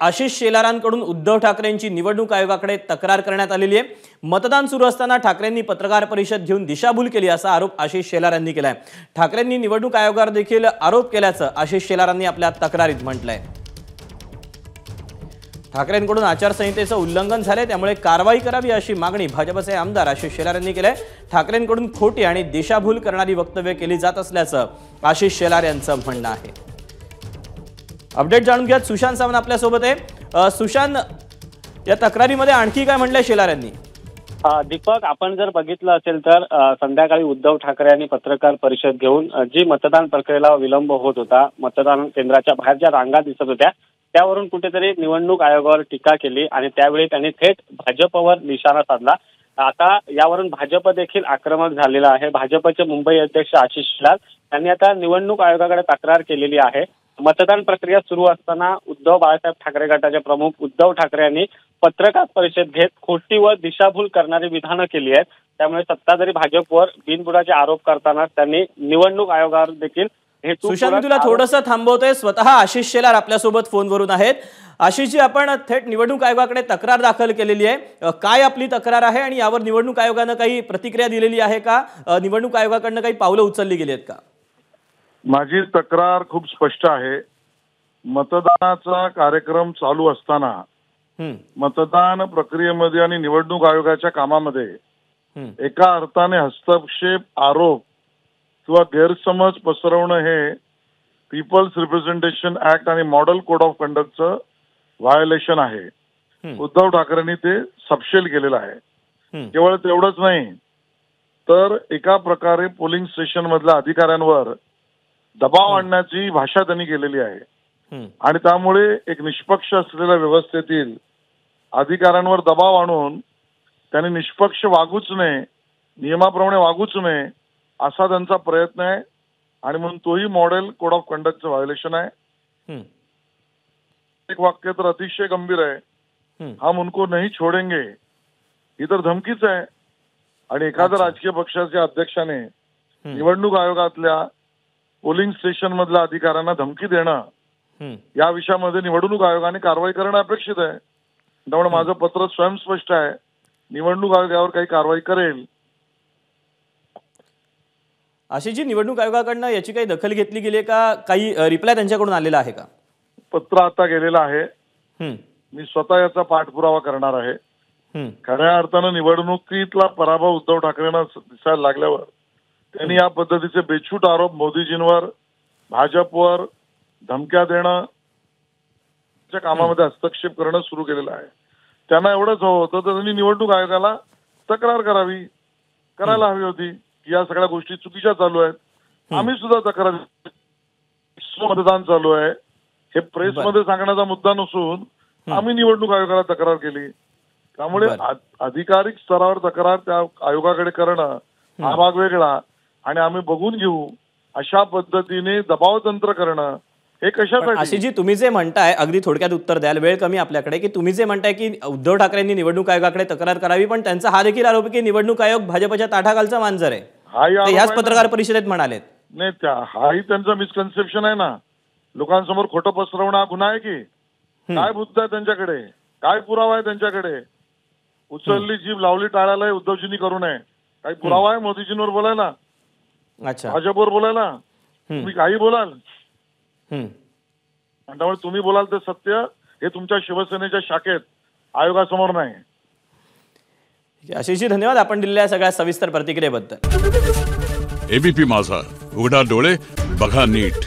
आशिष शेलारांकडून उद्धव ठाकरेंची निवडणूक आयोगाकडे तक्रार करण्यात आलेली आहे। मतदान सुरू असताना ठाकरेंनी पत्रकार परिषद घेऊन दिशाभूल केली असा आरोप आशिष शेलारांनी केलाय। ठाकरेंनी निवडणूक आयोगावर देखील आरोप केल्याचं आशिष शेलारांनी आपल्या तक्रारीत म्हटलंय। ठाकरेंकडून आचारसंहितेचं उल्लंघन झाले, त्यामुळे कारवाई करावी अशी मागणी भाजपचे आमदार आशिष शेलार यांनी केली आहे। ठाकरेंकडून खोटी आणि दिशाभूल करणारी वक्तव्य केली जात असल्याचं आशिष शेलार यांचं म्हणणं आहे। अपडेट जाणून घ्या, सुशांत सावंत आपल्या सोबत आहे। सुशांत, या तक्रारीमध्ये आणखी काय म्हटलंय शेलार यांनी? दीपक, आपण जर बघितलं असेल तर संध्याकाळी उद्धव ठाकरे यांनी पत्रकार परिषद घेऊन जी मतदान प्रक्रियेला विलंब होत होता, मतदान केंद्राच्या बाहेर ज्या रांगा दिसत होत्या त्यावरून कुठेतरी निवडणूक आयोगावर टीका केली आणि त्यावेळी त्यांनी थेट भाजपवर निशाणा साधला। आता यावरून भाजप देखील आक्रमक झालेला आहे। भाजपचे मुंबई अध्यक्ष आशिष शेलार यांनी आता निवडणूक आयोगाकडे तक्रार केलेली आहे। मतदान प्रक्रिया सुरू असताना उद्धव बाळासाहेब ठाकरे गटाचे प्रमुख उद्धव ठाकरे यांनी पत्रकार परिषद घेत खोटी व दिशाभूल करणारी विधानं केली आहेत। त्यामुळे सत्ताधारी भाजपवर बिनबुडाचे आरोप करताना त्यांनी निवडणूक आयोगावर देखील सुशांत, मी तुला थोडंसं थांबवतोय। स्वतः आशिष शेलार आपल्यासोबत फोनवरून आहेत। आशिषजी, आपण थेट निवडणूक आयोगाकडे तक्रार दाखल केलेली आहे, काय आपली तक्रार आहे आणि यावर निवडणूक आयोगाने काही प्रतिक्रिया दिलेली आहे का? निवडणूक आयोगाकडून काही पावलं उचलली गेली आहेत का? माझी तक्रार खूप स्पष्ट आहे। मतदानाचा कार्यक्रम चालू असताना मतदान प्रक्रियेमध्ये आणि निवडणूक आयोगाच्या कामामध्ये एका अर्थाने हस्तक्षेप, आरोप किंवा गैरसमज पसरवणं हे पीपल्स रिप्रेझेंटेशन ऍक्ट आणि मॉडेल कोड ऑफ कंडक्टचं व्हायोलेशन आहे। उद्धव ठाकरेंनी ते सपशेल केलेलं आहे। केवळ तेवढंच नाही तर एका प्रकारे पोलिंग स्टेशन मधल्या अधिकाऱ्यांवर दबाव आणण्याची भाषा त्यांनी केलेली आहे आणि त्यामुळे एक निष्पक्ष असलेल्या व्यवस्थेतील अधिकाऱ्यांवर दबाव आणून त्यांनी निष्पक्ष वागूच नये, नियमाप्रमाणे वागूच नये असा त्यांचा प्रयत्न आहे आणि म्हणून तोही मॉडेल कोड ऑफ कंडक्टचं व्हायोलेशन आहे। एक वाक्य तर अतिशय गंभीर आहे, हम उनको नहीं छोडेंगे, ही तर धमकीच आहे। आणि एखाद्या राजकीय पक्षाच्या अध्यक्षाने निवडणूक आयोगातल्या पोलिंग स्टेशन मधल्या अधिकाऱ्यांना धमकी देणं या विषयामध्ये निवडणूक आयोगाने कारवाई करणं अपेक्षित आहे। त्यामुळे माझं पत्र स्वयंस्पष्ट आहे, निवडणूक आयोग यावर काही कारवाई करेल। आशिषजी, निवडणूक आयोगाकडनं याची काही दखल घेतली गेली का? काही रिप्लाय त्यांच्याकडून आलेला आहे का? पत्र आता गेलेलं आहे, मी स्वतः याचा पाठपुरावा करणार आहे। खऱ्या अर्थानं निवडणुकीतला पराभव उद्धव ठाकरेंना दिसायला लागल्यावर त्यांनी या पद्धतीचे बेछूट आरोप मोदीजींवर, भाजपवर धमक्या देणं, कामामध्ये हस्तक्षेप करणं सुरू केलेलं आहे। त्यांना एवढंच हवं होतं तर त्यांनी निवडणूक आयोगाला तक्रार करायला हवी होती की या सगळ्या गोष्टी चुकीच्या चालू आहेत। आम्ही सुद्धा तक्रार, मतदान चालू आहे हे प्रेसमध्ये सांगण्याचा मुद्दा नसून आम्ही निवडणूक आयोगाला तक्रार केली। त्यामुळे अधिकारिक स्तरावर तक्रार त्या आयोगाकडे करणं हा भाग वेगळा आणि आम्ही बघून घेऊ अशा पद्धतीने दबाव तंत्र करणं हे कशासाठी? आशिषजी, तुम्ही जे म्हणताय, अगदी थोडक्यात उत्तर द्याल, वेळ कमी आपल्याकडे, की तुम्ही जे म्हणताय की उद्धव ठाकरेंनी निवडणूक आयोगाकडे तक्रार करावी, पण त्यांचा हा देखील आरोप आहे की निवडणूक आयोग भाजपच्या ताठाखालचा मांजर आहे, ते याच पत्रकार परिषदेत म्हणालेत। नाही, हाही त्यांचा मिसकन्सेप्शन आहे ना। लोकांसमोर खोटं पसरवणं हा गुन्हा आहे की काय? मुद्दा आहे त्यांच्याकडे, काय पुरावा आहे त्यांच्याकडे? उचलली जीभ लावली टाळायला उद्धवजींनी करू नये, काही पुरावा आहे मोदीजींवर बोलायला, भाजपवर बोलायला? तुम्ही काही बोलाल आणि त्यामुळे तुम्ही बोलाल ते सत्य हे तुमच्या शिवसेनेच्या शाखेत, आयोगासमोर नाही। आशिषजी, धन्यवाद आपण दिलेल्या सगळ्या सविस्तर प्रतिक्रियेबद्दल। एबीपी माझा, उघडा डोळे बघा नीट।